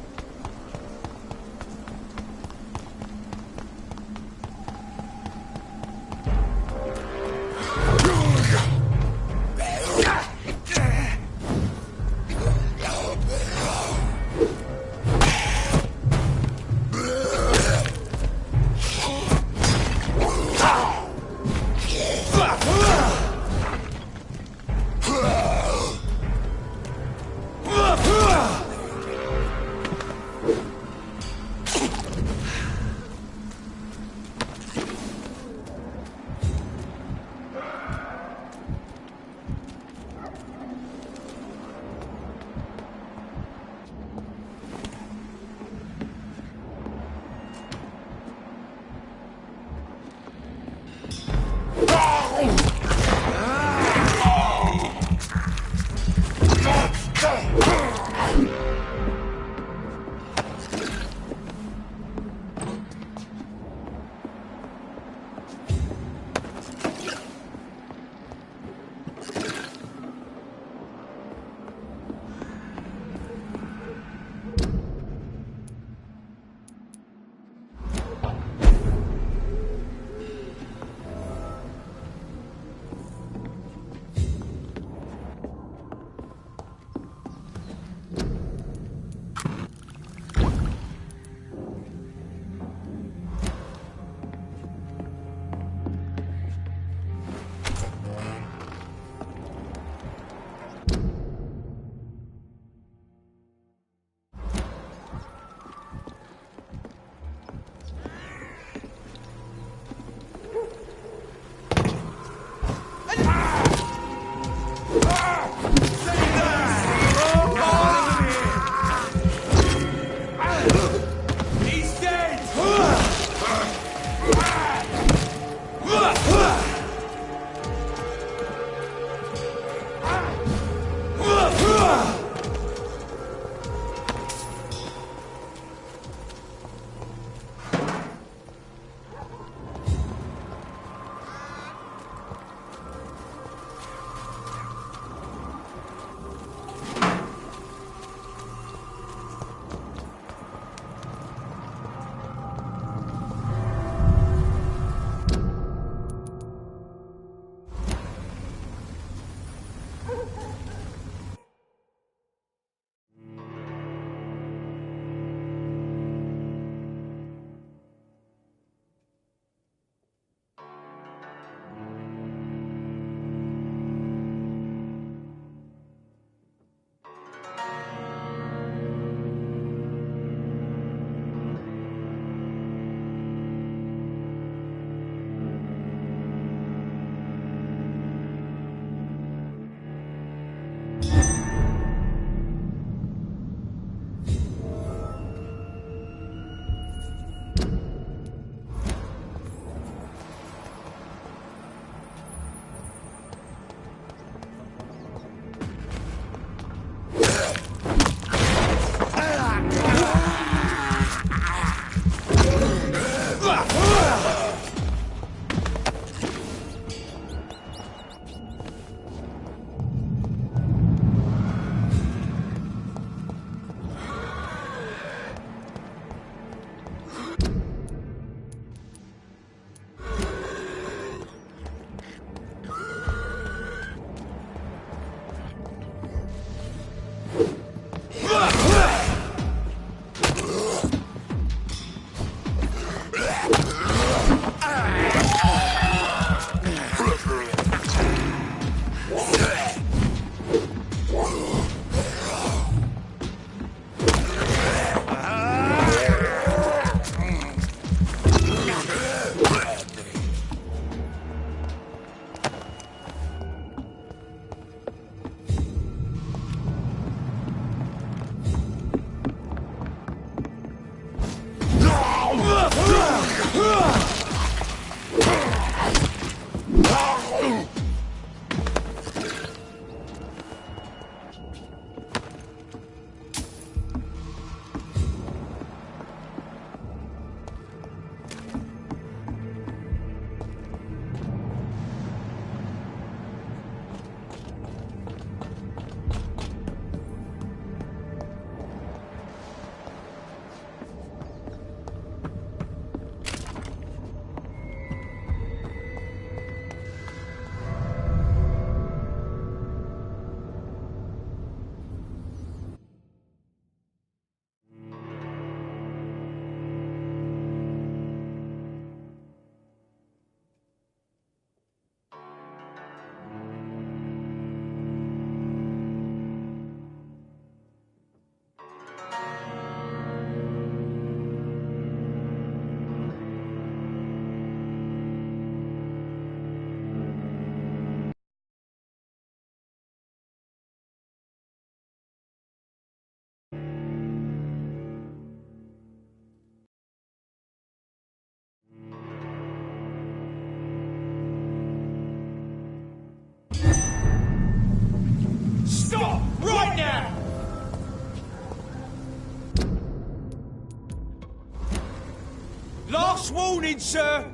Last warning, sir!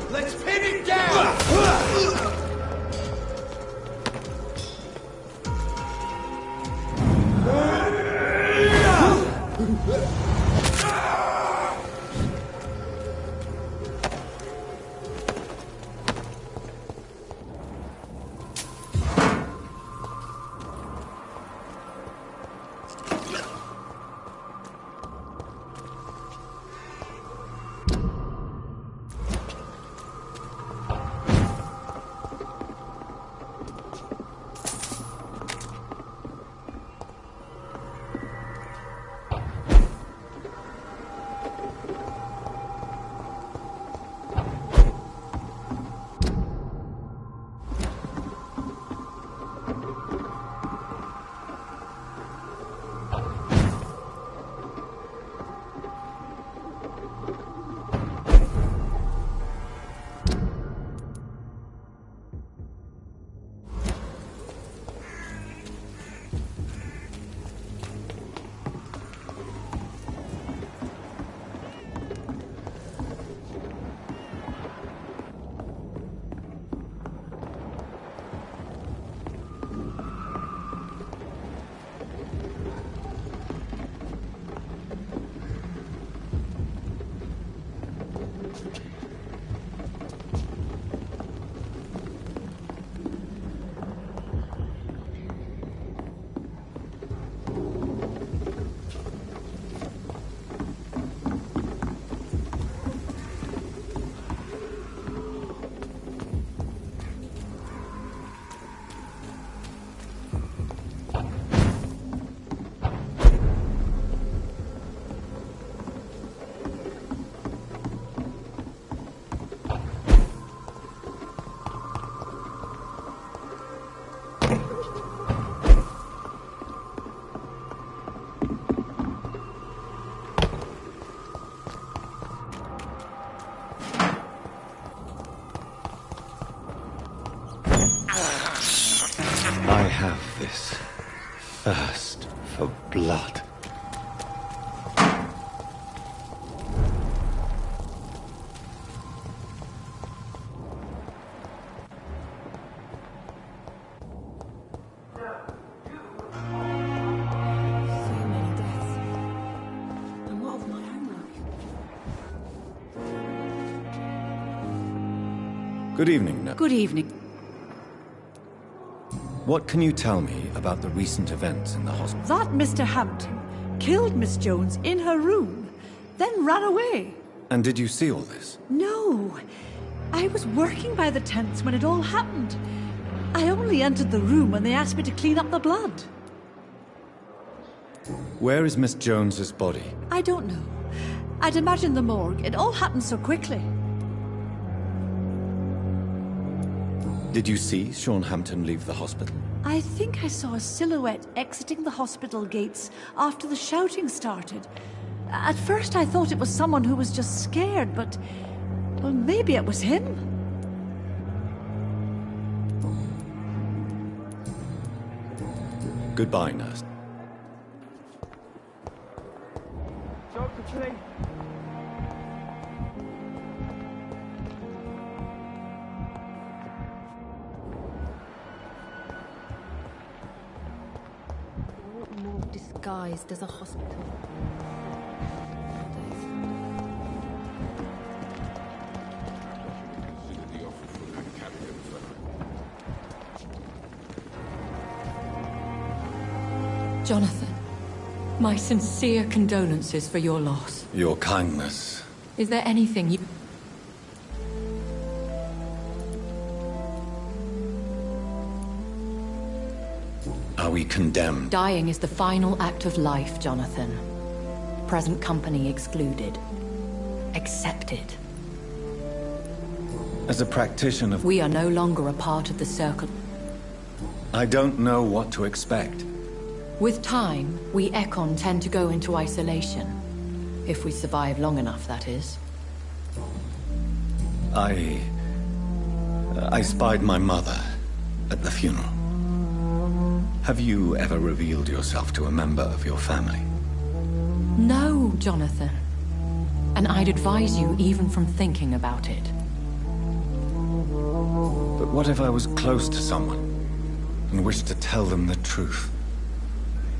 Let's pin it down! I have this thirst for blood. Good evening, Nurse. Good evening. What can you tell me about the recent events in the hospital? That Mr. Hampton killed Miss Jones in her room, then ran away. And did you see all this? No. I was working by the tents when it all happened. I only entered the room when they asked me to clean up the blood. Where is Miss Jones's body? I don't know. I'd imagine the morgue. It all happened so quickly. Did you see Sean Hampton leave the hospital? I think I saw a silhouette exiting the hospital gates after the shouting started. At first I thought it was someone who was just scared, but... well, maybe it was him. Goodbye, nurse. Doctor, please. disguised as a hospital. Jonathan, my sincere condolences for your loss. Your kindness. Is there anything you... Are we condemned? Dying is the final act of life, Jonathan. Present company excluded. Accepted. As a practitioner... We are no longer a part of the circle. I don't know what to expect. With time, we Ekon tend to go into isolation. If we survive long enough, that is. I spied my mother at the funeral. Have you ever revealed yourself to a member of your family? No, Jonathan. And I'd advise you even from thinking about it. But what if I was close to someone and wished to tell them the truth?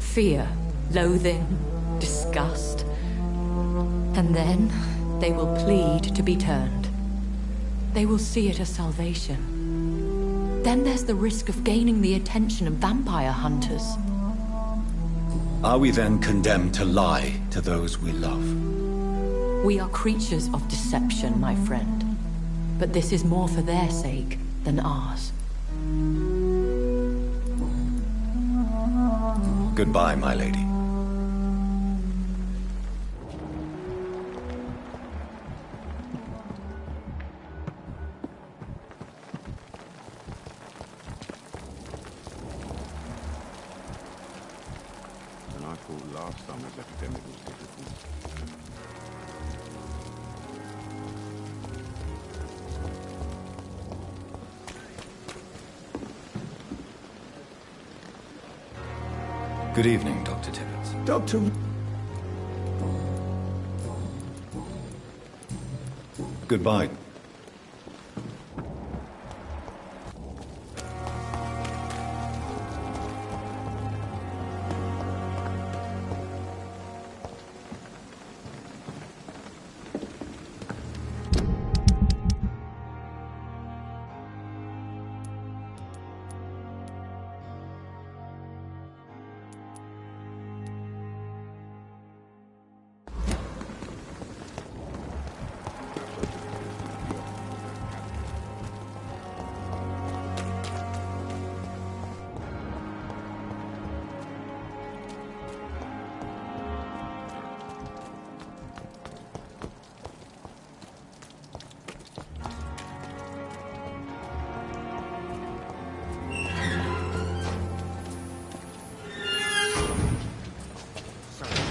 Fear, loathing, disgust. And then they will plead to be turned. They will see it as salvation. Then there's the risk of gaining the attention of vampire hunters. Are we then condemned to lie to those we love? We are creatures of deception, my friend. But this is more for their sake than ours. Goodbye, my lady. And I thought last summer's epidemic was difficult. Good evening, Dr. Tibbets. Doctor... Goodbye.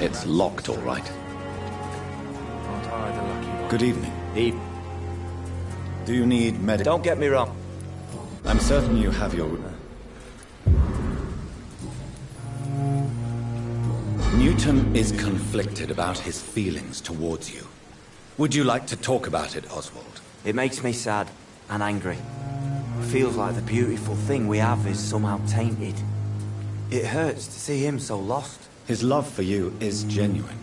It's locked, all right. Good evening. Do you need medical... Don't get me wrong. I'm certain you have your... Newton is conflicted about his feelings towards you. Would you like to talk about it, Oswald? It makes me sad and angry. Feels like the beautiful thing we have is somehow tainted. It hurts to see him so lost. His love for you is genuine.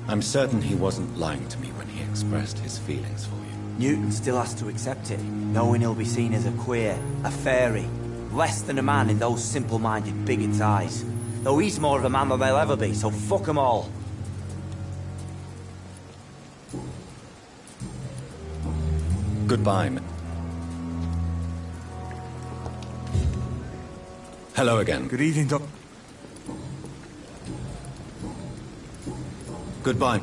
I'm certain he wasn't lying to me when he expressed his feelings for you. Newton still has to accept it, knowing he'll be seen as a queer, a fairy, less than a man in those simple-minded bigots' eyes. Though he's more of a man than they'll ever be, so fuck them all. Goodbye. Hello again. Good evening, Doc. Goodbye.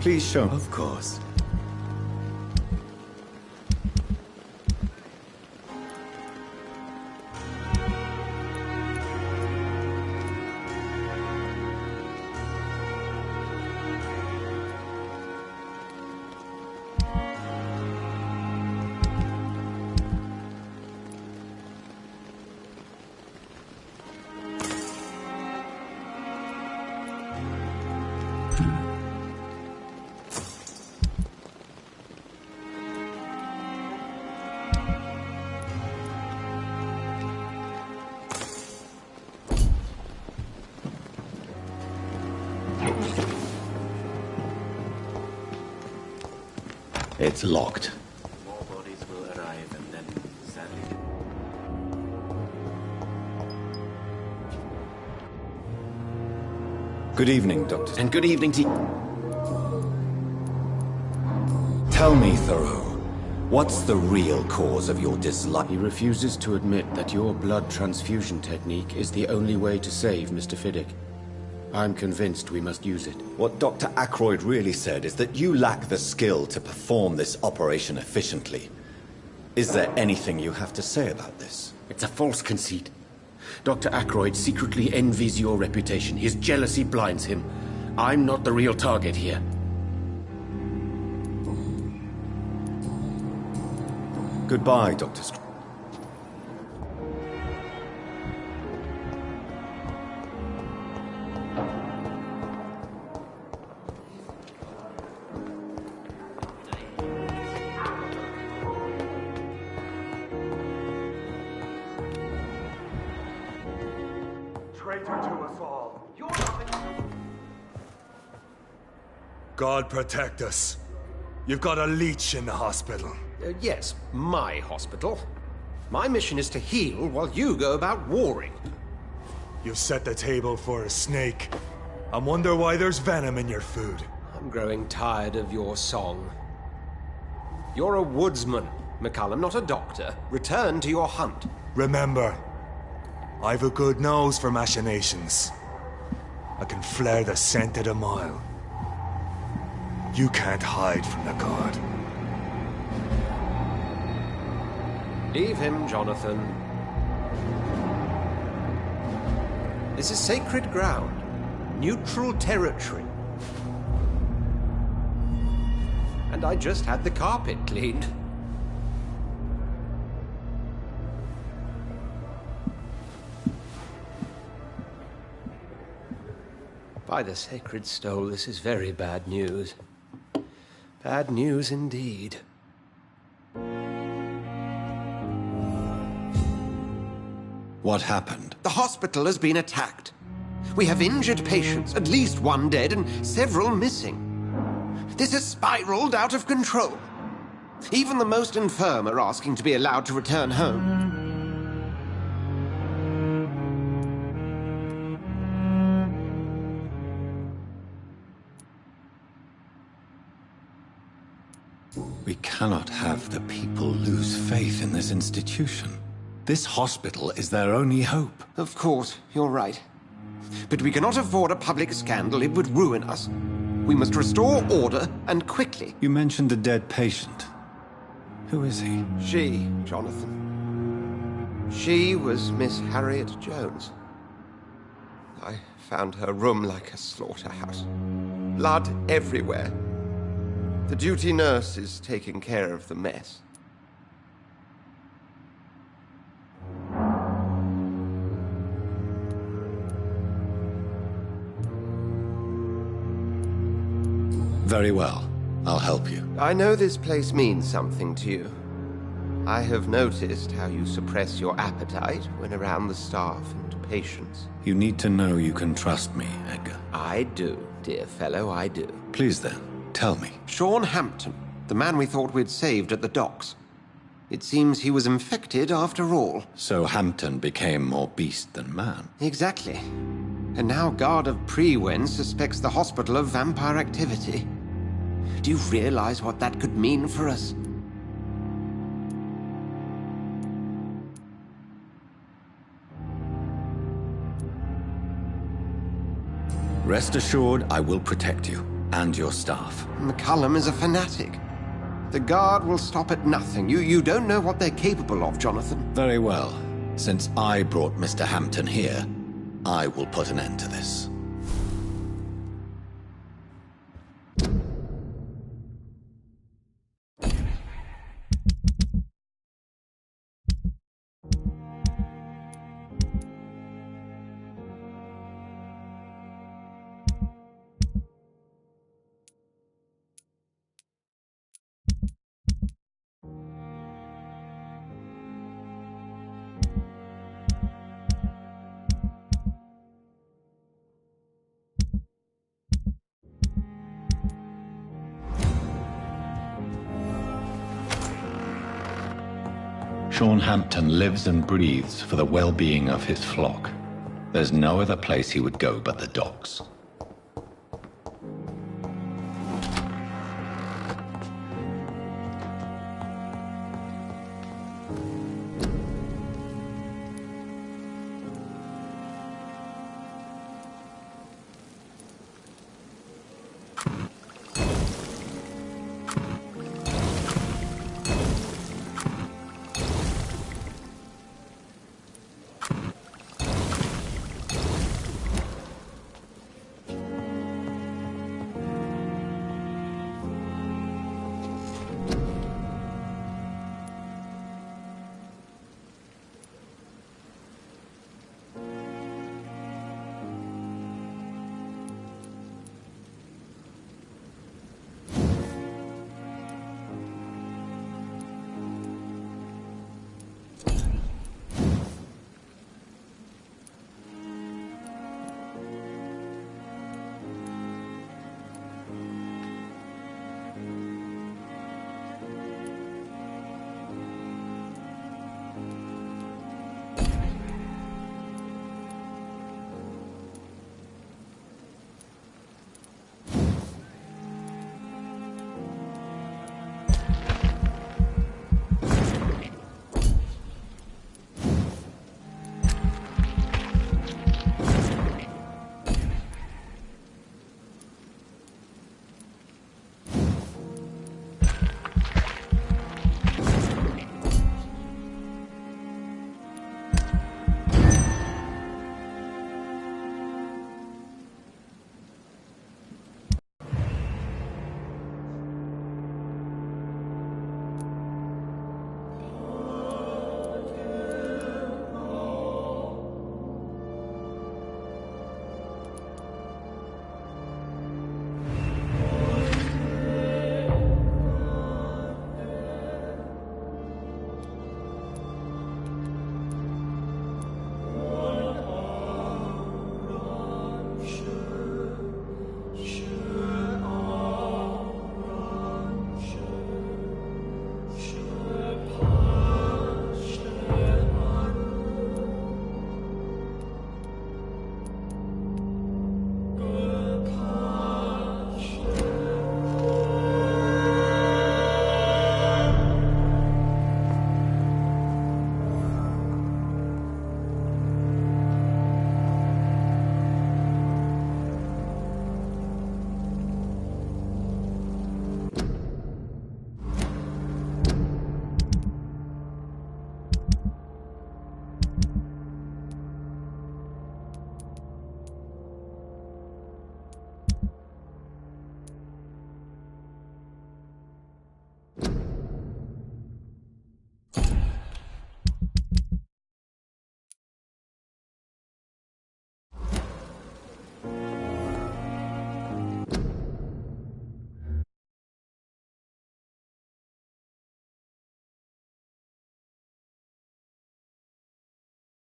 Please show. Of course. It's locked. More bodies will arrive and then, sadly... Good evening, Doctor. And good evening to you. Tell me, Thoreau, what's the real cause of your dislike? He refuses to admit that your blood transfusion technique is the only way to save Mr. Fiddick. I'm convinced we must use it. What Dr. Ackroyd really said is that you lack the skill to perform this operation efficiently. Is there anything you have to say about this? It's a false conceit. Dr. Ackroyd secretly envies your reputation. His jealousy blinds him. I'm not the real target here. Goodbye, Dr. Traitor to us all. God protect us. You've got a leech in the hospital. Yes, my hospital. My mission is to heal while you go about warring. You've set the table for a snake. I wonder why there's venom in your food. I'm growing tired of your song. You're a woodsman, McCallum, not a doctor. Return to your hunt. Remember, I've a good nose for machinations. I can flare the scent at a mile. You can't hide from the god. Leave him, Jonathan. This is sacred ground. Neutral territory. And I just had the carpet cleaned. By the sacred stole, this is very bad news. Bad news indeed. What happened? The hospital has been attacked. We have injured patients, at least one dead and several missing. This has spiraled out of control. Even the most infirm are asking to be allowed to return home. We cannot have the people lose faith in this institution. This hospital is their only hope. Of course, you're right. But we cannot afford a public scandal. It would ruin us. We must restore order, and quickly. You mentioned a dead patient. Who is he? She, Jonathan. She was Miss Harriet Jones. I found her room like a slaughterhouse. Blood everywhere. The duty nurse is taking care of the mess. Very well. I'll help you. I know this place means something to you. I have noticed how you suppress your appetite when around the staff and patients. You need to know you can trust me, Edgar. I do, dear fellow, I do. Please then, tell me. Sean Hampton, the man we thought we'd saved at the docks. It seems he was infected after all. So Hampton became more beast than man. Exactly. And now Guard of Prewen suspects the hospital of vampire activity. Do you realize what that could mean for us? Rest assured, I will protect you. And your staff. McCullum is a fanatic. The Guard will stop at nothing. You don't know what they're capable of, Jonathan. Very well. Since I brought Mr. Hampton here, I will put an end to this. Sean Hampton lives and breathes for the well-being of his flock. There's no other place he would go but the docks.